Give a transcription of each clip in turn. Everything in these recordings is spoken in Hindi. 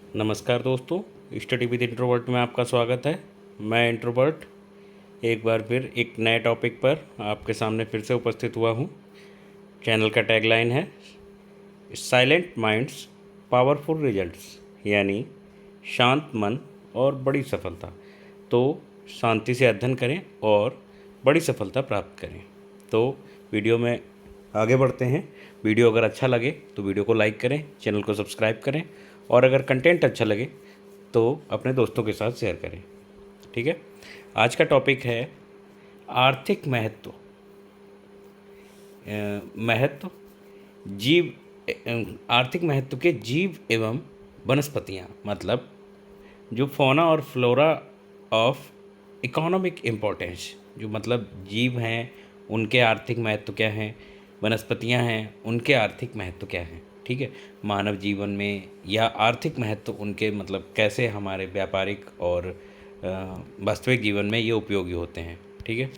नमस्कार दोस्तों, स्टडी विद इंट्रोवर्ट में आपका स्वागत है। मैं इंट्रोवर्ट एक बार फिर एक नए टॉपिक पर आपके सामने फिर से उपस्थित हुआ हूँ। चैनल का टैगलाइन है साइलेंट माइंड्स पावरफुल रिजल्ट्स, यानी शांत मन और बड़ी सफलता। तो शांति से अध्ययन करें और बड़ी सफलता प्राप्त करें। तो वीडियो में आगे बढ़ते हैं। वीडियो अगर अच्छा लगे तो वीडियो को लाइक करें, चैनल को सब्सक्राइब करें और अगर कंटेंट अच्छा लगे तो अपने दोस्तों के साथ शेयर करें। ठीक है। आज का टॉपिक है आर्थिक महत्व। महत्व जीव आर्थिक महत्व के जीव एवं वनस्पतियाँ, मतलब जो फौना और फ्लोरा ऑफ इकोनॉमिक इम्पोर्टेंस, जो मतलब जीव हैं उनके आर्थिक महत्व क्या हैं, वनस्पतियां हैं उनके आर्थिक महत्व क्या हैं। ठीक है। मानव जीवन में या आर्थिक महत्व उनके मतलब कैसे हमारे व्यापारिक और वास्तविक जीवन में ये उपयोगी होते हैं। ठीक है।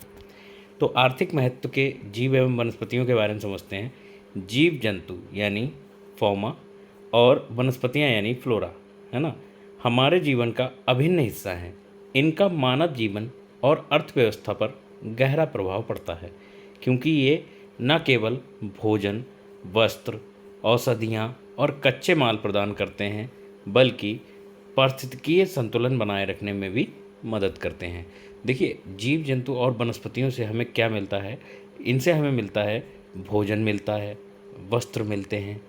तो आर्थिक महत्व के जीव एवं वनस्पतियों के बारे में समझते हैं। जीव जंतु यानी फौमा और वनस्पतियां यानी फ्लोरा, है ना, हमारे जीवन का अभिन्न हिस्सा है। इनका मानव जीवन और अर्थव्यवस्था पर गहरा प्रभाव पड़ता है, क्योंकि ये न केवल भोजन, वस्त्र, औषधियाँ और कच्चे माल प्रदान करते हैं, बल्कि पारिस्थितिकीय संतुलन बनाए रखने में भी मदद करते हैं। देखिए, जीव जंतु और वनस्पतियों से हमें क्या मिलता है? इनसे हमें मिलता है भोजन मिलता है, वस्त्र मिलते हैं,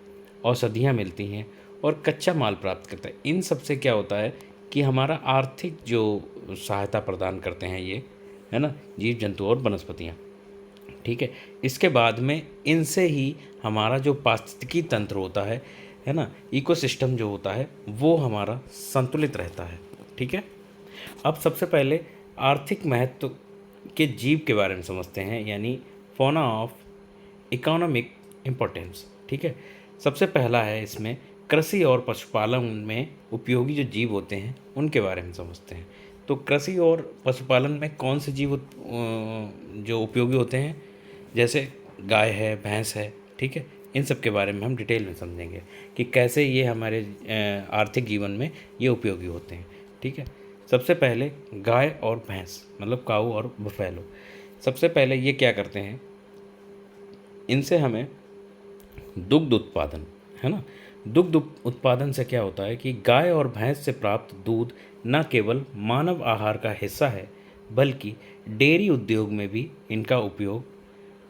औषधियाँ मिलती हैं और कच्चा माल प्राप्त करता है। इन सब से क्या होता है कि हमारा आर्थिक जो सहायता प्रदान करते हैं ये, है ना, जीव जंतु और वनस्पतियाँ। ठीक है। इसके बाद में इनसे ही हमारा जो पारिस्थितिकी तंत्र होता है ना, इकोसिस्टम जो होता है वो हमारा संतुलित रहता है। ठीक है। अब सबसे पहले आर्थिक महत्व के जीव के बारे में समझते हैं, यानी फौना ऑफ इकोनॉमिक इम्पोर्टेंस। ठीक है। सबसे पहला है इसमें कृषि और पशुपालन में उपयोगी जो जीव होते हैं उनके बारे में समझते हैं। तो कृषि और पशुपालन में कौन से जीव जो उपयोगी होते हैं, जैसे गाय है, भैंस है। ठीक है। इन सब के बारे में हम डिटेल में समझेंगे कि कैसे ये हमारे आर्थिक जीवन में ये उपयोगी होते हैं। ठीक है। सबसे पहले गाय और भैंस, मतलब काऊ और बफैलो। सबसे पहले ये क्या करते हैं, इनसे हमें दुग्ध उत्पादन, है ना, दुग्ध उत्पादन से क्या होता है कि गाय और भैंस से प्राप्त दूध न केवल मानव आहार का हिस्सा है, बल्कि डेयरी उद्योग में भी इनका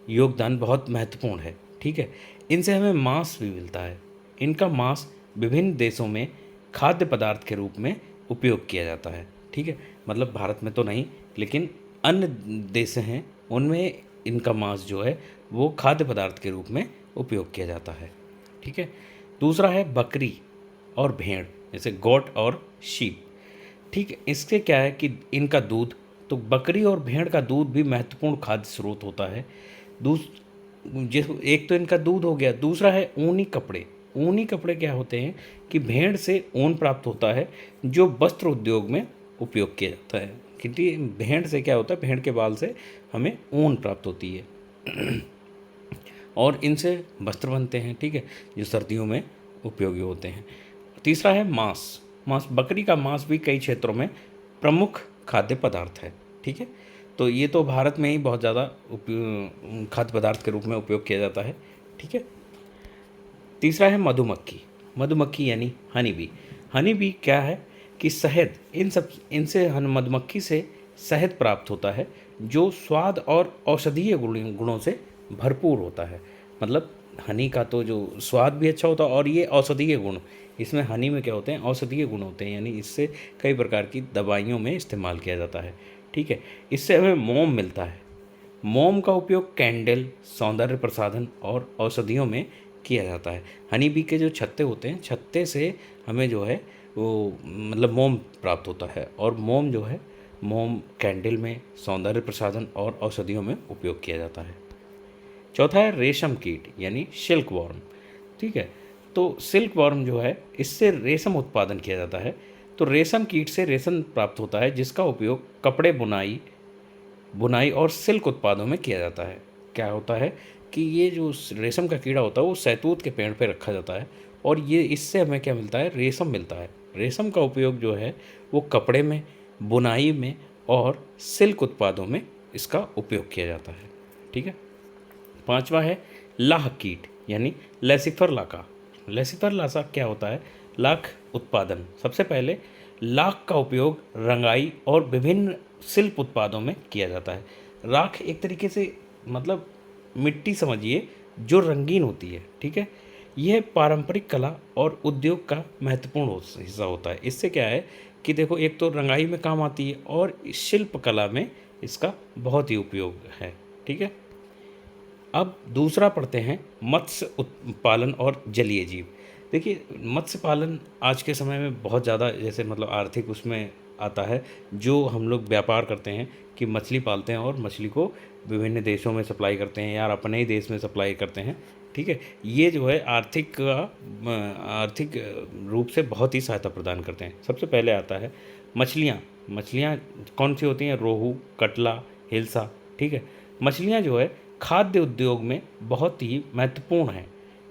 योगदान बहुत महत्वपूर्ण है। ठीक है। इनसे हमें मांस भी मिलता है। इनका मांस विभिन्न देशों में खाद्य पदार्थ के रूप में उपयोग किया जाता है। ठीक है। मतलब भारत में तो नहीं, लेकिन अन्य देश हैं उनमें इनका मांस जो है वो खाद्य पदार्थ के रूप में उपयोग किया जाता है। ठीक है। दूसरा है बकरी और भेड़, जैसे गोट और शीप। ठीक है। इससे क्या है कि इनका दूध, तो बकरी और भेड़ का दूध भी महत्वपूर्ण खाद्य स्रोत होता है। दूस जिस एक तो इनका दूध हो गया, दूसरा है ऊनी कपड़े। ऊनी कपड़े क्या होते हैं कि भेड़ से ऊन प्राप्त होता है जो वस्त्र उद्योग में उपयोग किया जाता है। क्योंकि भेड़ से क्या होता है, भेड़ के बाल से हमें ऊन प्राप्त होती है और इनसे वस्त्र बनते हैं। ठीक है, जो सर्दियों में उपयोगी होते हैं। तीसरा है मांस। मांस, बकरी का मांस भी कई क्षेत्रों में प्रमुख खाद्य पदार्थ है। ठीक है। तो ये तो भारत में ही बहुत ज़्यादा खाद्य पदार्थ के रूप में उपयोग किया जाता है। ठीक है। तीसरा है मधुमक्खी। मधुमक्खी यानी हनी बी। हनी बी क्या है कि शहद, इनसे मधुमक्खी से शहद प्राप्त होता है जो स्वाद और औषधीय गुणों से भरपूर होता है। मतलब हनी का तो जो स्वाद भी अच्छा होता है और ये औषधीय गुण, इसमें हनी में क्या होते हैं, औषधीय गुण होते हैं, यानी इससे कई प्रकार की दवाइयों में इस्तेमाल किया जाता है। ठीक है। इससे हमें मोम मिलता है। मोम का उपयोग कैंडल, सौंदर्य प्रसाधन और औषधियों में किया जाता है। हनी बी के जो छत्ते होते हैं, छत्ते से हमें जो है वो मतलब मोम प्राप्त होता है, और मोम जो है, मोम कैंडल में, सौंदर्य प्रसाधन और औषधियों में उपयोग किया जाता है। चौथा है रेशम कीट यानी सिल्क वॉर्म। ठीक है। तो सिल्क वॉर्म जो है, इससे रेशम उत्पादन किया जाता है। तो रेशम कीट से रेशम प्राप्त होता है जिसका उपयोग कपड़े बुनाई बुनाई और सिल्क उत्पादों में किया जाता है। क्या होता है कि ये जो रेशम का कीड़ा होता है वो शहतूत के पेड़ पे रखा जाता है और ये इससे हमें क्या मिलता है, रेशम मिलता है। रेशम का उपयोग जो है वो कपड़े में, बुनाई में और सिल्क उत्पादों में इसका उपयोग किया जाता है। ठीक है। पांचवा है लाह कीट यानी लेसिफर लाका। लेसिफर लाका क्या होता है? लाख उत्पादन। सबसे पहले लाख का उपयोग रंगाई और विभिन्न शिल्प उत्पादों में किया जाता है। राख एक तरीके से मतलब मिट्टी समझिए जो रंगीन होती है। ठीक है। यह पारंपरिक कला और उद्योग का महत्वपूर्ण हिस्सा होता है। इससे क्या है कि देखो, एक तो रंगाई में काम आती है और शिल्प कला में इसका बहुत ही उपयोग है। ठीक है। अब दूसरा पढ़ते हैं मत्स्य पालन और जलीय जीव। देखिए, मत्स्य पालन आज के समय में बहुत ज़्यादा जैसे मतलब आर्थिक उसमें आता है। जो हम लोग व्यापार करते हैं कि मछली पालते हैं और मछली को विभिन्न देशों में सप्लाई करते हैं या अपने ही देश में सप्लाई करते हैं। ठीक है। ये जो है आर्थिक रूप से बहुत ही सहायता प्रदान करते हैं। सबसे पहले आता है मछलियाँ। मछलियाँ कौन सी होती हैं? रोहू, कटला, हिल्सा। ठीक है। मछलियाँ जो है खाद्य उद्योग में बहुत ही महत्वपूर्ण है।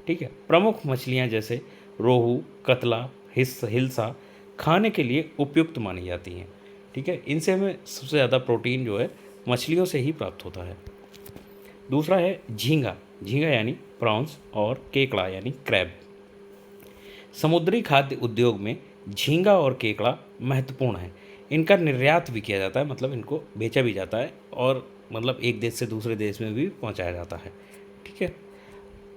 ठीक है। प्रमुख मछलियाँ जैसे रोहू, कतला, हिल्सा खाने के लिए उपयुक्त मानी जाती हैं। ठीक है। इनसे हमें सबसे ज़्यादा प्रोटीन जो है मछलियों से ही प्राप्त होता है। दूसरा है झींगा। झींगा यानी प्रॉन्स और केकड़ा यानी क्रैब। समुद्री खाद्य उद्योग में झींगा और केकड़ा महत्वपूर्ण है। इनका निर्यात भी किया जाता है, मतलब इनको बेचा भी जाता है और मतलब एक देश से दूसरे देश में भी पहुंचाया जाता है। ठीक है।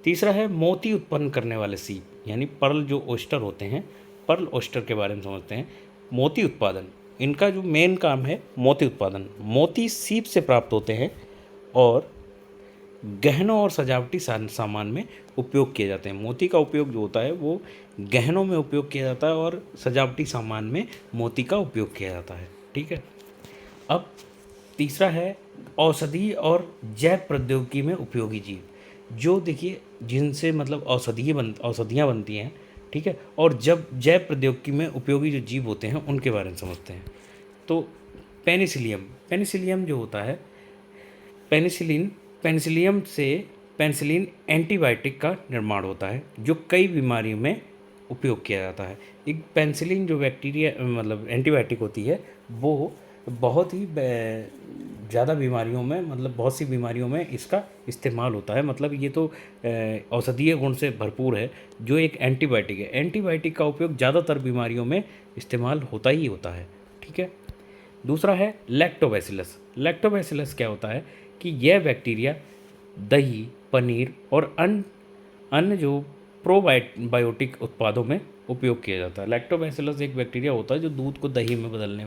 तीसरा है मोती उत्पन्न करने वाले सीप यानी पर्ल जो ओस्टर होते हैं, पर्ल ओस्टर के बारे में समझते हैं। मोती उत्पादन, इनका जो मेन काम है मोती उत्पादन। मोती सीप से प्राप्त होते हैं और गहनों और सजावटी सामान में उपयोग किए जाते हैं। मोती का उपयोग जो होता है वो गहनों में उपयोग किया जाता है और सजावटी सामान में मोती का उपयोग किया जाता है। ठीक है। अब तीसरा है औषधि और जैव प्रौद्योगिकी में उपयोगी जीव। जो देखिए जिनसे मतलब औषधियाँ बनती हैं। ठीक है। और जब जैव प्रौद्योगिकी में उपयोगी जो जीव होते हैं उनके बारे में समझते हैं। तो पेनिसिलियम जो होता है, पेनिसिलियम से पेनिसिलिन एंटीबायोटिक का निर्माण होता है जो कई बीमारियों में उपयोग किया जाता है। एक पेनिसिलिन जो बैक्टीरिया मतलब एंटीबायोटिक होती है वो बहुत ही ज़्यादा बीमारियों में मतलब बहुत सी बीमारियों में इसका इस्तेमाल होता है। मतलब ये तो औषधीय गुण से भरपूर है, जो एक एंटीबायोटिक है। एंटीबायोटिक का उपयोग ज़्यादातर बीमारियों में इस्तेमाल होता ही होता है। ठीक है। दूसरा है लैक्टोबैसिलस। लैक्टोबैसिलस क्या होता है कि यह बैक्टीरिया दही, पनीर और अन्य जो प्रोबायोटिक उत्पादों में उपयोग किया जाता है। लैक्टोबैसिलस एक बैक्टीरिया होता है जो दूध को दही में बदलने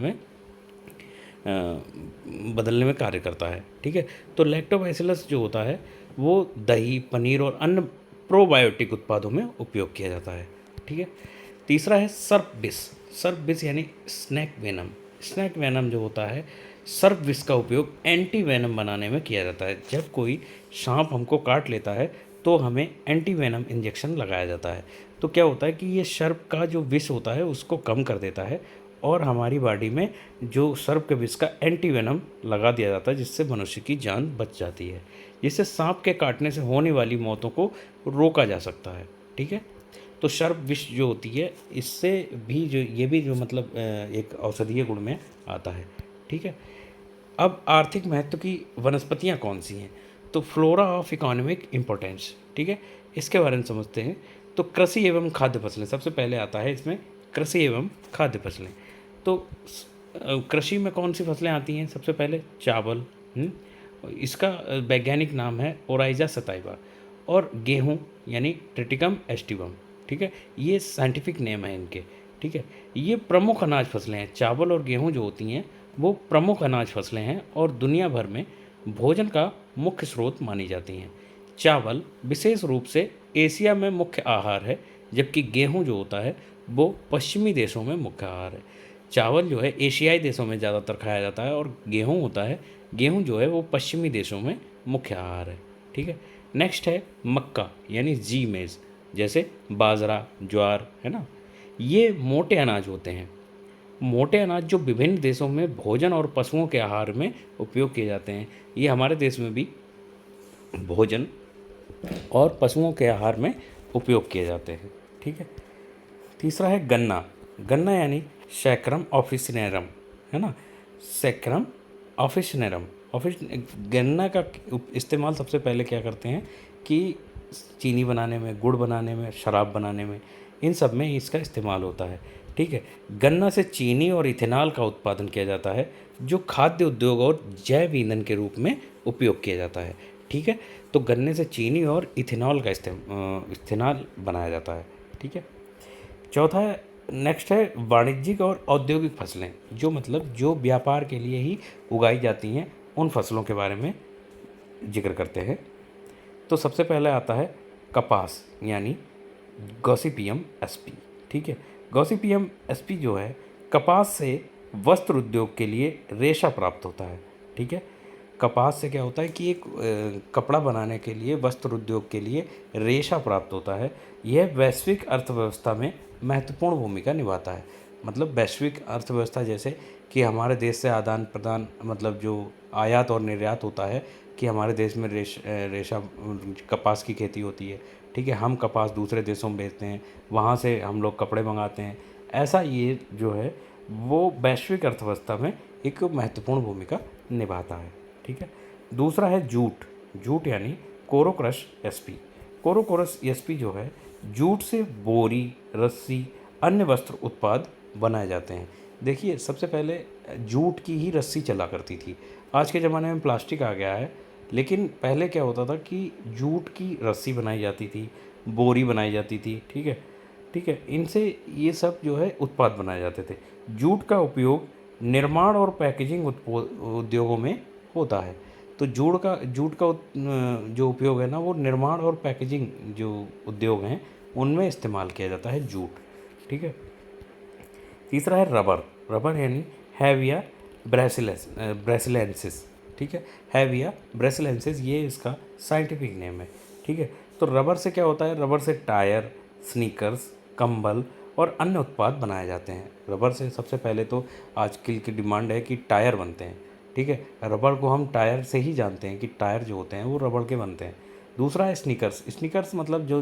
में कार्य करता है। ठीक है। तो लैक्टोबैसिलस जो होता है वो दही, पनीर और अन्य प्रोबायोटिक उत्पादों में उपयोग किया जाता है। ठीक है। तीसरा है सर्प विष। सर्प विष यानी स्नेक वेनम। स्नेक वेनम जो होता है, सर्प विष का उपयोग एंटी वेनम बनाने में किया जाता है। जब कोई सांप हमको काट लेता है तो हमें एंटी वेनम इंजेक्शन लगाया जाता है। तो क्या होता है कि ये सर्प का जो विष होता है उसको कम कर देता है और हमारी बॉडी में जो सर्प के विष का एंटी वेनम लगा दिया जाता है, जिससे मनुष्य की जान बच जाती है। जिससे सांप के काटने से होने वाली मौतों को रोका जा सकता है। ठीक है। तो सर्प विष जो होती है इससे भी जो मतलब एक औषधीय गुण में आता है। ठीक है। अब आर्थिक महत्व की वनस्पतियाँ कौन सी हैं? तो फ्लोरा ऑफ इकोनॉमिक इम्पोर्टेंस। ठीक है। इसके बारे में समझते हैं। तो कृषि एवं खाद्य फसलें सबसे पहले आता है इसमें, कृषि एवं खाद्य फसलें। तो कृषि में कौन सी फसलें आती हैं? सबसे पहले चावल, इसका वैज्ञानिक नाम है ओराइजा सताइवा। और गेहूँ यानी ट्रिटिकम एस्टिवम। ठीक है। ये साइंटिफिक नेम है इनके। ठीक है। ये प्रमुख अनाज फसलें हैं। चावल और गेहूँ जो होती हैं वो प्रमुख अनाज फसलें हैं और दुनिया भर में भोजन का मुख्य स्रोत मानी जाती हैं। चावल विशेष रूप से एशिया में मुख्य आहार है, जबकि गेहूँ जो होता है वो पश्चिमी देशों में मुख्य आहार है। चावल जो है एशियाई देशों में ज़्यादातर खाया जाता है और गेहूँ होता है, गेहूँ जो है वो पश्चिमी देशों में मुख्य आहार है। ठीक है। नेक्स्ट है मक्का यानी जी मेज़, जैसे बाजरा, ज्वार, है ना। ये मोटे अनाज होते हैं। मोटे अनाज जो विभिन्न देशों में भोजन और पशुओं के आहार में उपयोग किए जाते हैं। ये हमारे देश में भी भोजन और पशुओं के आहार में उपयोग किए जाते हैं। ठीक है। तीसरा है गन्ना। गन्ना यानी सैक्रम ऑफिसिनेरम, है ना, सैक्रम ऑफिसिनेरम। ऑफिस गन्ना का इस्तेमाल सबसे पहले क्या करते हैं कि चीनी बनाने में, गुड़ बनाने में, शराब बनाने में, इन सब में इसका इस्तेमाल होता है। ठीक है। गन्ना से चीनी और इथेनॉल का उत्पादन किया जाता है, जो खाद्य उद्योग और जैव ईंधन के रूप में उपयोग किया जाता है। ठीक है। तो गन्ने से चीनी और इथेनॉल का इथेनॉल बनाया जाता है। ठीक है। चौथा है, नेक्स्ट है वाणिज्यिक और औद्योगिक फसलें, जो मतलब जो व्यापार के लिए ही उगाई जाती हैं, उन फसलों के बारे में जिक्र करते हैं। तो सबसे पहले आता है कपास यानी गॉसिपियम एसपी। ठीक है। गॉसिपियम एसपी जो है, कपास से वस्त्र उद्योग के लिए रेशा प्राप्त होता है। ठीक है। कपास से क्या होता है कि एक कपड़ा बनाने के लिए, वस्त्र उद्योग के लिए रेशा प्राप्त होता है। यह वैश्विक अर्थव्यवस्था में महत्वपूर्ण भूमिका निभाता है। मतलब वैश्विक अर्थव्यवस्था जैसे कि हमारे देश से आदान प्रदान, मतलब जो आयात और निर्यात होता है, कि हमारे देश में रेशा कपास की खेती होती है। ठीक है। हम कपास दूसरे देशों में बेचते हैं, वहाँ से हम लोग कपड़े मंगाते हैं। ऐसा ये जो है वो वैश्विक अर्थव्यवस्था में एक महत्वपूर्ण भूमिका निभाता है। ठीक है। दूसरा है जूट। जूट यानी कोरोक्रस एसपी। कोरोकोरस एसपी जो है, जूट से बोरी, रस्सी, अन्य वस्त्र उत्पाद बनाए जाते हैं। देखिए, सबसे पहले जूट की ही रस्सी चला करती थी। आज के ज़माने में प्लास्टिक आ गया है, लेकिन पहले क्या होता था कि जूट की रस्सी बनाई जाती थी, बोरी बनाई जाती थी। ठीक है। ठीक है। इनसे ये सब जो है उत्पाद बनाए जाते थे। जूट का उपयोग निर्माण और पैकेजिंग उद्योगों में होता है। तो जूट का जो उपयोग है ना, वो निर्माण और पैकेजिंग जो उद्योग हैं, उनमें इस्तेमाल किया जाता है जूट। ठीक है। तीसरा है रबर। रबर यानी हैविया ब्रेसिलेंसिस। ठीक है। हैविया ब्रेसिलेंसिस, ये इसका साइंटिफिक नेम है। ठीक है। तो रबर से क्या होता है, रबर से टायर, स्नीकर्स, कंबल और अन्य उत्पाद बनाए जाते हैं। रबर से सबसे पहले तो आजकल की डिमांड है कि टायर बनते हैं। ठीक है। रबर को हम टायर से ही जानते हैं कि टायर जो होते हैं वो रबर के बनते हैं। दूसरा है स्नीकर्स। स्नीकर्स मतलब जो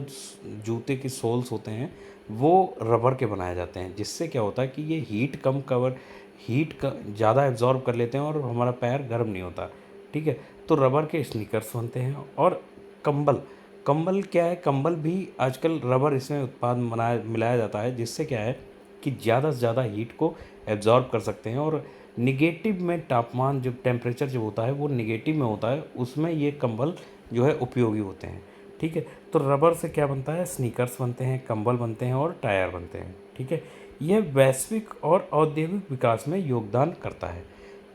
जूते की सोल्स होते हैं, वो रबर के बनाए जाते हैं, जिससे क्या होता है कि ये हीट का ज़्यादा एब्जॉर्ब कर लेते हैं और हमारा पैर गर्म नहीं होता। ठीक है। तो रबर के स्नीकर्स बनते हैं। और कंबल। कंबल क्या है, कंबल भी आजकल रबर इसमें उत्पाद बनाया मिलाया जाता है, जिससे क्या है कि ज़्यादा से ज़्यादा हीट को एब्जॉर्ब कर सकते हैं। और निगेटिव में तापमान, जब टेम्परेचर जो होता है वो निगेटिव में होता है, उसमें ये कंबल जो है उपयोगी होते हैं। ठीक है। तो रबर से क्या बनता है, स्नीकर्स बनते हैं, कंबल बनते हैं और टायर बनते हैं। ठीक है। यह वैश्विक और औद्योगिक विकास में योगदान करता है।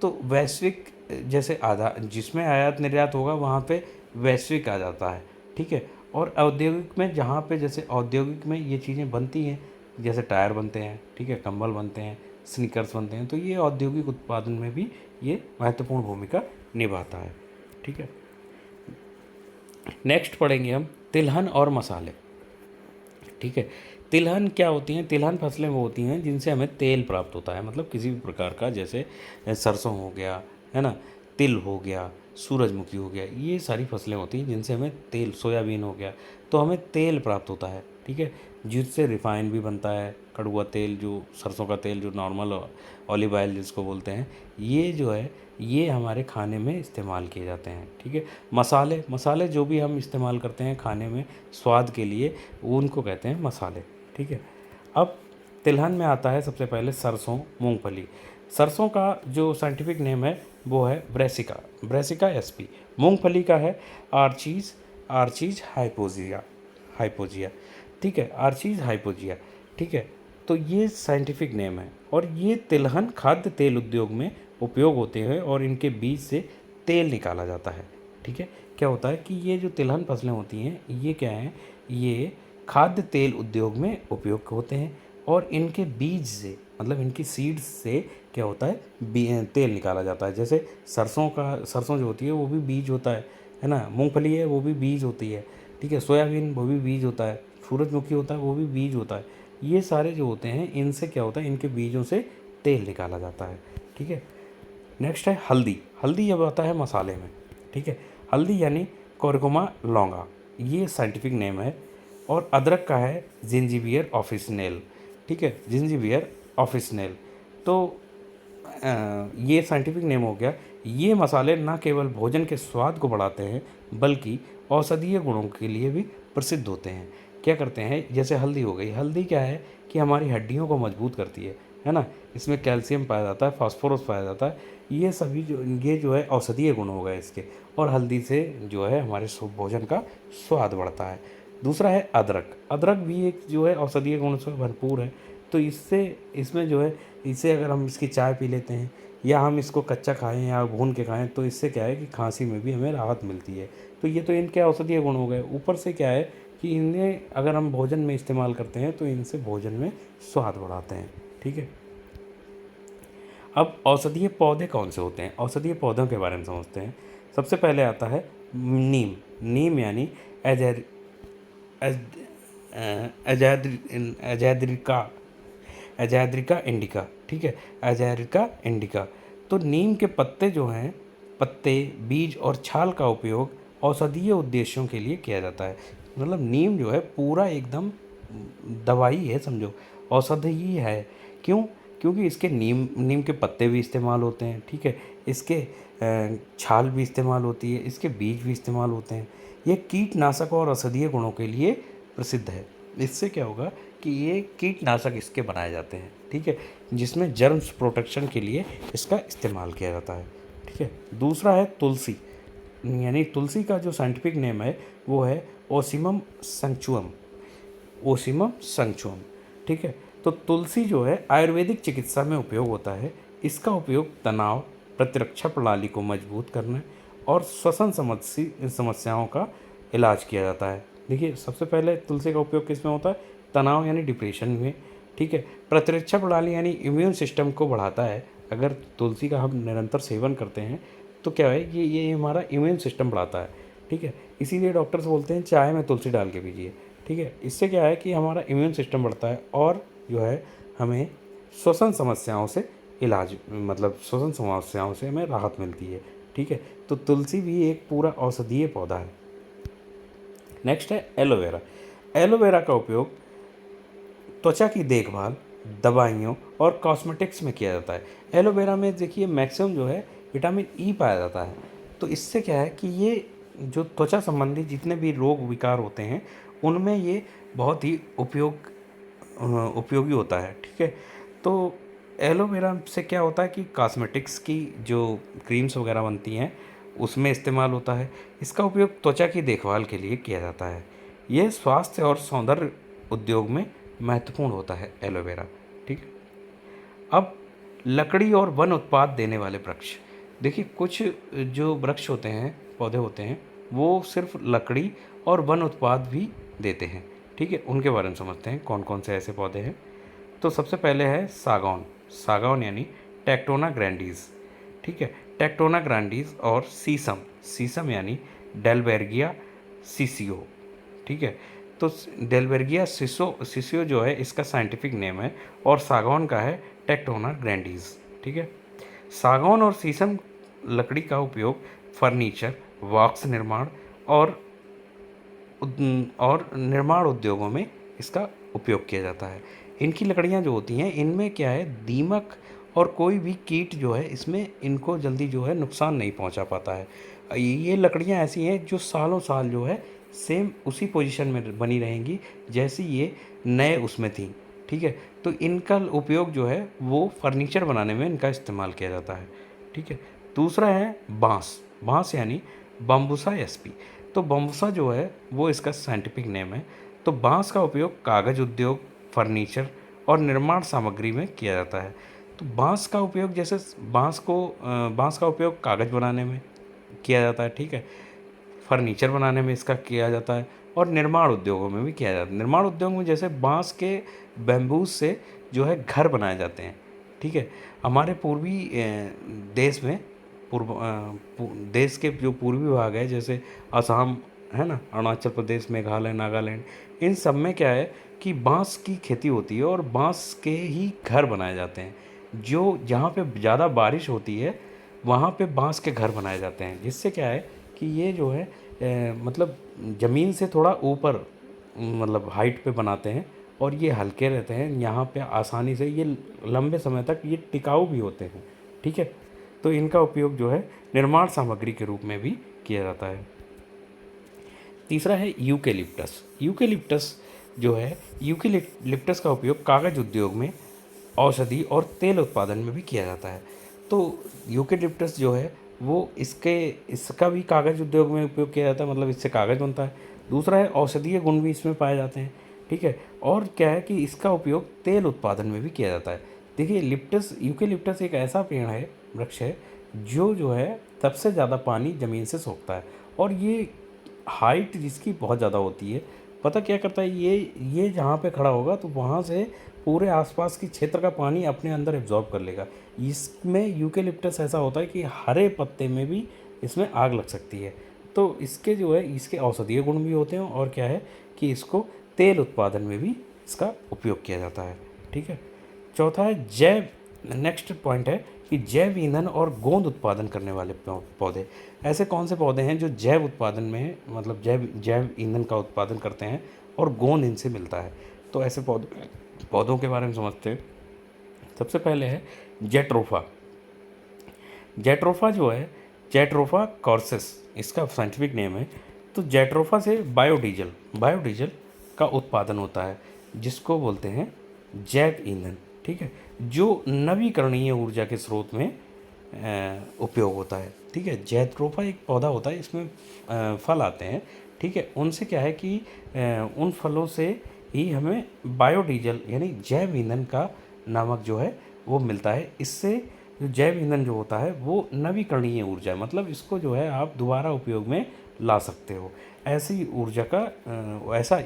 तो वैश्विक जैसे आधा जिसमें आयात निर्यात होगा, वहाँ पे वैश्विक आ जाता है। ठीक है। और औद्योगिक में, जहाँ पे जैसे औद्योगिक में ये चीज़ें बनती हैं, जैसे टायर बनते हैं, ठीक है, कंबल बनते हैं, स्नीकर्स बनते हैं, तो ये औद्योगिक उत्पादन में भी ये महत्वपूर्ण भूमिका निभाता है। ठीक है। नेक्स्ट पढ़ेंगे हम तिलहन और मसाले। ठीक है। तिलहन क्या होती हैं, तिलहन फसलें वो होती हैं जिनसे हमें तेल प्राप्त होता है। मतलब किसी भी प्रकार का, जैसे सरसों हो गया, है ना, तिल हो गया, सूरजमुखी हो गया, ये सारी फसलें होती हैं जिनसे हमें तेल, सोयाबीन हो गया, तो हमें तेल प्राप्त होता है। ठीक है। जिससे रिफाइन भी बनता है, कड़ुआ तेल, जो सरसों का तेल, जो नॉर्मल ऑलिव ऑयल जिसको बोलते हैं, ये जो है ये हमारे खाने में इस्तेमाल किए जाते हैं। ठीक है। मसाले, मसाले जो भी हम इस्तेमाल करते हैं खाने में स्वाद के लिए, उनको कहते हैं मसाले। ठीक है। अब तिलहन में आता है सबसे पहले सरसों, मूंगफली। सरसों का जो साइंटिफिक नेम है वो है ब्रेसिका, ब्रेसिका एसपी। मूंगफली का है आर्चीज, आर्चीज हाइपोजिया, हाइपोजिया। ठीक है। Archies hypogaea. ठीक है। तो ये साइंटिफिक नेम है। और ये तिलहन खाद्य तेल उद्योग में उपयोग होते हैं और इनके बीज से तेल निकाला जाता है। ठीक है। क्या होता है कि ये जो तिलहन फसलें होती हैं, ये क्या हैं, ये खाद्य तेल उद्योग में उपयोग होते हैं। और इनके बीज से, मतलब इनकी सीड्स से क्या होता है, तेल निकाला जाता है। जैसे सरसों जो होती है वो भी बीज होता है ना, मूंगफली है वो भी बीज होती है। ठीक है। सोयाबीन वो भी बीज होता है, सूरजमुखी होता है वो भी बीज होता है। ये सारे जो होते हैं, इनसे क्या होता है, इनके बीजों से तेल निकाला जाता है। ठीक है। नेक्स्ट है हल्दी। हल्दी अब आता है मसाले में। ठीक है। हल्दी यानी कोरकुमा लौंगा, ये साइंटिफिक नेम है। और अदरक का है जिंजीबियर ऑफिसिनेल। ठीक है, जिंजीबियर ऑफिसिनेल। तो ये साइंटिफिक नेम हो गया। ये मसाले ना केवल भोजन के स्वाद को बढ़ाते हैं बल्कि औषधीय गुणों के लिए भी प्रसिद्ध होते हैं। क्या करते हैं, जैसे हल्दी हो गई, हल्दी क्या है कि हमारी हड्डियों को मजबूत करती है ना। इसमें कैल्शियम पाया जाता है, फास्फोरस पाया जाता है, ये सभी जो है औषधीय गुण हो गए इसके। और हल्दी से जो है हमारे भोजन का स्वाद बढ़ता है। दूसरा है अदरक। अदरक भी एक जो है औषधीय गुण से भरपूर है। तो इसमें जो है, इसे अगर हम इसकी चाय पी लेते हैं या हम इसको कच्चा खाएं या भून के खाएं तो इससे क्या है कि खांसी में भी हमें राहत मिलती है। तो ये तो इनके औषधीय गुण हो गए। ऊपर से क्या है कि इन्हें अगर हम भोजन में इस्तेमाल करते हैं तो इनसे भोजन में स्वाद बढ़ाते हैं। ठीक है, अब औषधीय पौधे कौन से होते हैं, औषधीय पौधों के बारे में समझते हैं। सबसे पहले आता है नीम। नीम यानी एजैद एजैद्रिका एजैद्रिका इंडिका। ठीक है, एजैद्रिका इंडिका। तो नीम के पत्ते जो हैं, पत्ते, बीज और छाल का उपयोग औषधीय उद्देश्यों के लिए किया जाता है। मतलब नीम जो है पूरा एकदम दवाई है, समझो, औषधि ही है। क्यों? क्योंकि इसके नीम के पत्ते भी इस्तेमाल होते हैं। ठीक है, इसके छाल भी इस्तेमाल होती है, इसके बीज भी इस्तेमाल होते हैं। ये कीटनाशक और औषधीय गुणों के लिए प्रसिद्ध है। इससे क्या होगा कि ये कीटनाशक इसके बनाए जाते हैं। ठीक है, जिसमें जर्म्स प्रोटेक्शन के लिए इसका इस्तेमाल किया जाता है। ठीक है, दूसरा है तुलसी। यानी तुलसी का जो साइंटिफिक नेम है वो है ओसिमम संचुअम। ओसिमम संचुअम। ठीक है, तो तुलसी जो है आयुर्वेदिक चिकित्सा में उपयोग होता है। इसका उपयोग तनाव, प्रतिरक्षा प्रणाली को मजबूत करने और श्वसन समस्याओं का इलाज किया जाता है। देखिए, सबसे पहले तुलसी का उपयोग किस में होता है, तनाव यानी डिप्रेशन में। ठीक है, प्रतिरक्षा प्रणाली यानी इम्यून सिस्टम को बढ़ाता है। अगर तुलसी का हम निरंतर सेवन करते हैं तो क्या है, ये हमारा इम्यून सिस्टम बढ़ाता है। ठीक है, इसीलिए डॉक्टर्स बोलते हैं चाय में तुलसी डाल के पीजिए। ठीक है, इससे क्या है कि हमारा इम्यून सिस्टम बढ़ता है और जो है हमें श्वसन समस्याओं से इलाज, मतलब श्वसन समस्याओं से हमें राहत मिलती है। ठीक है, तो तुलसी भी एक पूरा औषधीय पौधा है। नेक्स्ट है एलोवेरा। एलोवेरा का उपयोग त्वचा की देखभाल, दवाइयों और कॉस्मेटिक्स में किया जाता है। एलोवेरा में देखिए मैक्सिमम जो है विटामिन ई पाया जाता है। तो इससे क्या है कि ये जो त्वचा संबंधी जितने भी रोग विकार होते हैं उनमें ये बहुत ही उपयोगी होता है। ठीक है, तो एलोवेरा से क्या होता है कि कॉस्मेटिक्स की जो क्रीम्स वगैरह बनती हैं उसमें इस्तेमाल होता है। इसका उपयोग त्वचा की देखभाल के लिए किया जाता है। यह स्वास्थ्य और सौंदर्य उद्योग में महत्वपूर्ण होता है एलोवेरा। ठीक है, अब लकड़ी और वन उत्पाद देने वाले वृक्ष। देखिए, कुछ जो वृक्ष होते हैं, पौधे होते हैं, वो सिर्फ लकड़ी और वन उत्पाद भी देते हैं। ठीक है, उनके बारे में समझते हैं कौन कौन से ऐसे पौधे हैं। तो सबसे पहले है सागौन। सागौन यानी टेक्टोना ग्रैंडीज। ठीक है, टेक्टोना ग्रैंडीज। और सीसम। सीसम यानी डेलबेर्गिया सीसियो। ठीक है, तो डेलबेर्गिया सिसियो जो है इसका साइंटिफिक नेम है और सागौन का है टेक्टोना ग्रैंडीज। ठीक है, सागौन और शीशम लकड़ी का उपयोग फर्नीचर, बॉक्स निर्माण और निर्माण उद्योगों में इसका उपयोग किया जाता है। इनकी लकड़ियाँ जो होती हैं इनमें क्या है, दीमक और कोई भी कीट जो है इसमें इनको जल्दी जो है नुकसान नहीं पहुंचा पाता है। ये लकड़ियाँ ऐसी हैं जो सालों साल जो है सेम उसी पोजीशन में बनी रहेंगी जैसी ये नए उसमें थी। ठीक है, तो इनका उपयोग जो है वो फर्नीचर बनाने में इनका इस्तेमाल किया जाता है। ठीक है, दूसरा है बांस। बांस यानी बम्बूसा एसपी। तो बम्बूसा जो है वो इसका साइंटिफिक नेम है। तो बांस का उपयोग कागज़ उद्योग, फर्नीचर और निर्माण सामग्री में किया जाता है। तो बांस का उपयोग जैसे बांस का उपयोग कागज़ बनाने में किया जाता है। ठीक है, फर्नीचर बनाने में इसका किया जाता है और निर्माण उद्योगों में भी किया जाता है। निर्माण उद्योग में जैसे बांस के बैम्बूज से जो है घर बनाए जाते हैं। ठीक है, हमारे पूर्वी देश में देश के जो पूर्वी भाग है जैसे असम है ना, अरुणाचल प्रदेश, मेघालय, नागालैंड, इन सब में क्या है कि बांस की खेती होती है और बांस के ही घर बनाए जाते हैं। जो जहाँ पे ज़्यादा बारिश होती है वहाँ पे बांस के घर बनाए जाते हैं, जिससे क्या है कि ये जो है मतलब ज़मीन से थोड़ा ऊपर, मतलब हाइट पे बनाते हैं और ये हल्के रहते हैं, यहाँ पे आसानी से ये लंबे समय तक ये टिकाऊ भी होते हैं। ठीक है, तो इनका उपयोग जो है निर्माण सामग्री के रूप में भी किया जाता है। तीसरा है यूकेलिप्टस। यूकेलिप्टस जो है, यूकेलिप्टस का उपयोग कागज़ उद्योग में, औषधि और तेल उत्पादन में भी किया जाता है। तो यूकेलिप्टस जो है वो इसका भी कागज़ उद्योग में उपयोग किया जाता है, मतलब इससे कागज़ बनता है। दूसरा है औषधीय गुण भी इसमें पाए जाते हैं। ठीक है, और क्या है कि इसका उपयोग तेल उत्पादन में भी किया जाता है। देखिए, यूकेलिप्टस एक ऐसा पेड़ है, वृक्ष है, जो है सबसे ज़्यादा पानी ज़मीन से सोखता है, और ये हाइट जिसकी बहुत ज़्यादा होती है। पता क्या करता है, ये जहाँ पे खड़ा होगा तो वहाँ से पूरे आसपास के क्षेत्र का पानी अपने अंदर एब्जॉर्ब कर लेगा। इसमें यूकेलिप्टस ऐसा होता है कि हरे पत्ते में भी इसमें आग लग सकती है। तो इसके जो है इसके औषधीय गुण भी होते हैं, और क्या है कि इसको तेल उत्पादन में भी इसका उपयोग किया जाता है। ठीक है, चौथा है नेक्स्ट पॉइंट है कि जैव ईंधन और गोंद उत्पादन करने वाले पौधे। ऐसे कौन से पौधे हैं जो जैव उत्पादन में, मतलब जैव ईंधन का उत्पादन करते हैं और गोंद इनसे मिलता है। तो ऐसे पौधों के बारे में समझते हैं। सबसे पहले है जेट्रोफा। जेट्रोफा जो है, जेट्रोफा कॉर्सिस इसका साइंटिफिक नेम है। तो जेट्रोफा से बायोडीजल का उत्पादन होता है, जिसको बोलते हैं जैव ईंधन। ठीक है, जो नवीकरणीय ऊर्जा के स्रोत में उपयोग होता है। ठीक है, जेट्रोफा एक पौधा होता है, इसमें फल आते हैं। ठीक है, उनसे क्या है कि उन फलों से ही हमें बायोडीजल यानी जैव ईंधन का नामक जो है वो मिलता है। इससे जो जैव ईंधन जो होता है वो नवीकरणीय ऊर्जा है, मतलब इसको जो है आप दोबारा उपयोग में ला सकते हो। ऐसी ऐसा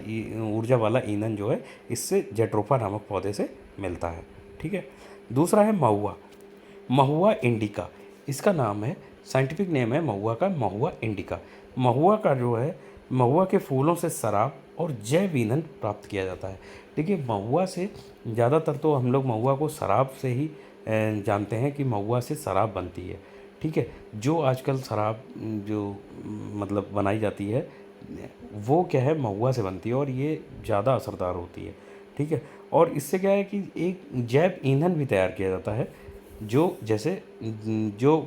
ऊर्जा वाला ईंधन जो है इससे जेट्रोफा नामक पौधे से मिलता है। ठीक है, दूसरा है महुआ इंडिका। इसका नाम है, साइंटिफिक नेम है महुआ का, महुआ इंडिका। महुआ का जो है, महुआ के फूलों से शराब और जैव ईंधन प्राप्त किया जाता है। देखिए, महुआ से ज़्यादातर तो हम लोग महुआ को शराब से ही जानते हैं कि महुआ से शराब बनती है। ठीक है, जो आजकल शराब जो मतलब बनाई जाती है वो क्या है, महुआ से बनती है, और ये ज़्यादा असरदार होती है। ठीक है, और इससे क्या है कि एक जैव ईंधन भी तैयार किया जाता है, जो जैसे जो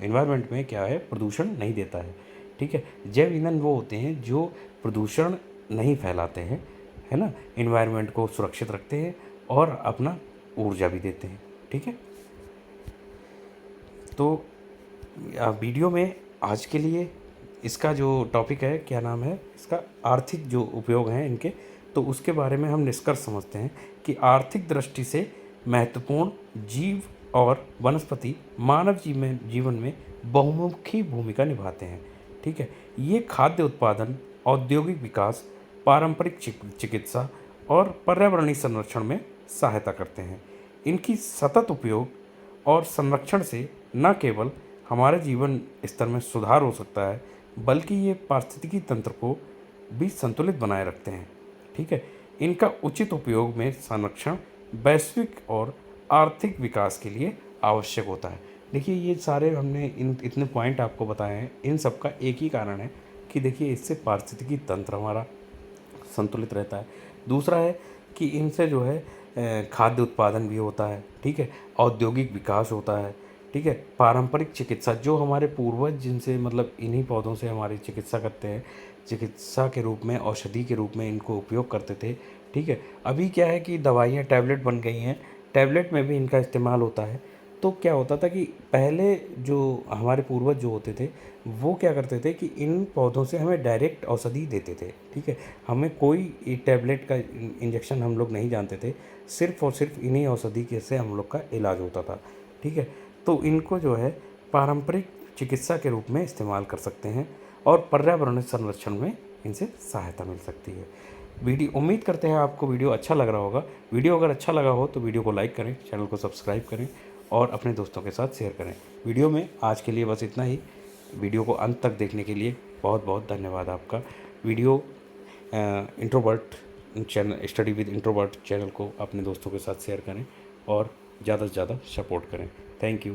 एनवायरनमेंट में क्या है, प्रदूषण नहीं देता है। ठीक है, जैव ईंधन वो होते हैं जो प्रदूषण नहीं फैलाते हैं, है ना, एनवायरनमेंट को सुरक्षित रखते हैं और अपना ऊर्जा भी देते हैं। ठीक है, तो वीडियो में आज के लिए इसका जो टॉपिक है, क्या नाम है इसका, आर्थिक जो उपयोग हैं इनके, तो उसके बारे में हम निष्कर्ष समझते हैं कि आर्थिक दृष्टि से महत्वपूर्ण जीव और वनस्पति मानव जीवन में बहुमुखी भूमिका निभाते हैं। ठीक है, ये खाद्य उत्पादन, औद्योगिक विकास, पारंपरिक चिकित्सा और पर्यावरणीय संरक्षण में सहायता करते हैं। इनकी सतत उपयोग और संरक्षण से न केवल हमारे जीवन स्तर में सुधार हो सकता है, बल्कि ये पारिस्थितिकी तंत्र को भी संतुलित बनाए रखते हैं। ठीक है, इनका उचित उपयोग में संरक्षण वैश्विक और आर्थिक विकास के लिए आवश्यक होता है। देखिए, ये सारे हमने इतने पॉइंट आपको बताए हैं, इन सब का एक ही कारण है कि देखिए इससे पारिस्थितिकी तंत्र हमारा संतुलित रहता है। दूसरा है कि इनसे जो है खाद्य उत्पादन भी होता है। ठीक है, औद्योगिक विकास होता है। ठीक है, पारंपरिक चिकित्सा, जो हमारे पूर्वज जिनसे मतलब इन्हीं पौधों से हमारी चिकित्सा करते हैं, चिकित्सा के रूप में, औषधि के रूप में इनको उपयोग करते थे। ठीक है, अभी क्या है कि दवाइयाँ टैबलेट बन गई हैं, टैबलेट में भी इनका इस्तेमाल होता है। तो क्या होता था कि पहले जो हमारे पूर्वज जो होते थे वो क्या करते थे कि इन पौधों से हमें डायरेक्ट औषधि देते थे। ठीक है, हमें कोई टैबलेट का इंजेक्शन हम लोग नहीं जानते थे, सिर्फ और सिर्फ इन्हीं औषधि के से हम लोग का इलाज होता था। ठीक है, तो इनको जो है पारंपरिक चिकित्सा के रूप में इस्तेमाल कर सकते हैं और पर्यावरण संरक्षण में इनसे सहायता मिल सकती है। उम्मीद करते हैं आपको वीडियो अच्छा लग रहा होगा। वीडियो अगर अच्छा लगा हो तो वीडियो को लाइक करें, चैनल को सब्सक्राइब करें और अपने दोस्तों के साथ शेयर करें। वीडियो में आज के लिए बस इतना ही। वीडियो को अंत तक देखने के लिए बहुत बहुत धन्यवाद आपका। Video introvert channel, study with introvert channel को अपने दोस्तों के साथ शेयर करें और ज़्यादा से ज़्यादा सपोर्ट करें। Thank you.